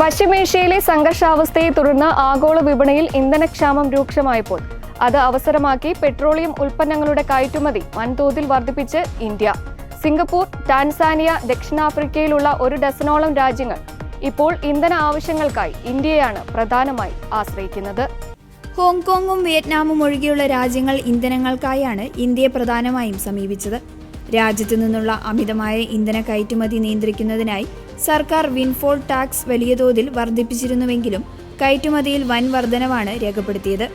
പശ്ചിമേഷ്യയിലെ സംഘർഷാവസ്ഥയെ തുടർന്ന് ആഗോള വിപണിയിൽ ഇന്ധനക്ഷാമം രൂക്ഷമായപ്പോൾ അത് അവസരമാക്കി പെട്രോളിയം ഉൽപ്പന്നങ്ങളുടെ കയറ്റുമതി വൻതോതിൽ വർദ്ധിപ്പിച്ച് ഇന്ത്യ. സിംഗപ്പൂർ, ടാൻസാനിയ, ദക്ഷിണാഫ്രിക്കയിലുള്ള ഒരു ഡസനോളം രാജ്യങ്ങൾ ഇപ്പോൾ ഇന്ധന ആവശ്യങ്ങൾക്കായി ഇന്ത്യയാണ് പ്രധാനമായി ആശ്രയിക്കുന്നത്. ഹോങ്കോങ്ങും വിയറ്റ്നാമും ഒഴികെയുള്ള രാജ്യങ്ങൾ ഇന്ധനങ്ങൾക്കായാണ് ഇന്ത്യയെ പ്രധാനമായും സമീപിച്ചത്. രാജ്യത്തു നിന്നുള്ള അമിതമായ ഇന്ധന കയറ്റുമതി നിയന്ത്രിക്കുന്നതിനായി സർക്കാർ വിൻഫോൾ ടാക്സ് വലിയ തോതിൽ വർദ്ധിപ്പിച്ചിരുന്നുവെങ്കിലും കയറ്റുമതിയിൽ വൻ വർധനവാണ് രേഖപ്പെടുത്തിയത്.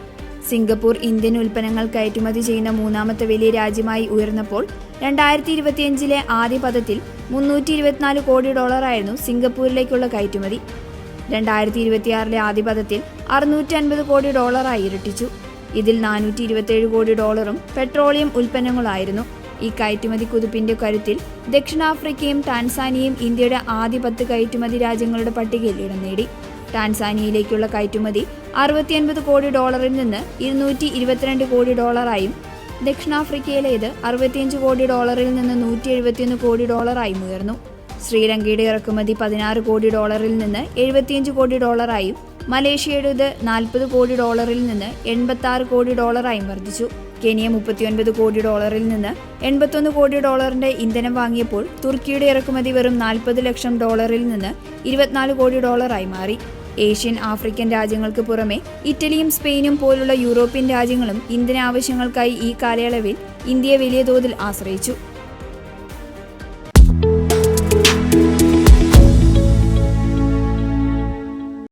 സിംഗപ്പൂർ ഇന്ത്യൻ ഉൽപ്പന്നങ്ങൾ കയറ്റുമതി ചെയ്യുന്ന മൂന്നാമത്തെ വലിയ രാജ്യമായി ഉയർന്നപ്പോൾ 2025 ആദ്യ പദത്തിൽ $324 കോടി സിംഗപ്പൂരിലേക്കുള്ള കയറ്റുമതി. 2026 ആദ്യ പദത്തിൽ $650 കോടി ഇരട്ടിച്ചു. ഇതിൽ $427 കോടി പെട്രോളിയം ഉൽപ്പന്നങ്ങളായിരുന്നു. ഈ കയറ്റുമതി കുതിപ്പിന്റെ കരുത്തിൽ ദക്ഷിണാഫ്രിക്കയും ടാൻസാനിയയും ഇന്ത്യയുടെ ആദ്യ 10 കയറ്റുമതി രാജ്യങ്ങളുടെ പട്ടികയിൽ ഇടം നേടി. ടാൻസാനിയയിലേക്കുള്ള കയറ്റുമതി $650 കോടി നിന്ന് $222 കോടി ദക്ഷിണാഫ്രിക്കയിലേത് $65 കോടി നിന്ന് $171 കോടി ഉയർന്നു. ശ്രീലങ്കയുടെ ഇറക്കുമതി $16 കോടി നിന്ന് $75 കോടി മലേഷ്യയുടേത് $40 കോടി നിന്ന് $86 കോടി വർദ്ധിച്ചു. കെനിയ $39 കോടി നിന്ന് $81 കോടി ഇന്ധനം വാങ്ങിയപ്പോൾ തുർക്കിയുടെ ഇറക്കുമതി വെറും $40 ലക്ഷം നിന്ന് $24 കോടി മാറി. ഏഷ്യൻ, ആഫ്രിക്കൻ രാജ്യങ്ങൾക്ക് പുറമെ ഇറ്റലിയും സ്പെയിനും പോലുള്ള യൂറോപ്യൻ രാജ്യങ്ങളും ഇന്ധന ആവശ്യങ്ങൾക്കായി ഈ കാലയളവിൽ ഇന്ത്യയെ വലിയ തോതിൽ ആശ്രയിച്ചു.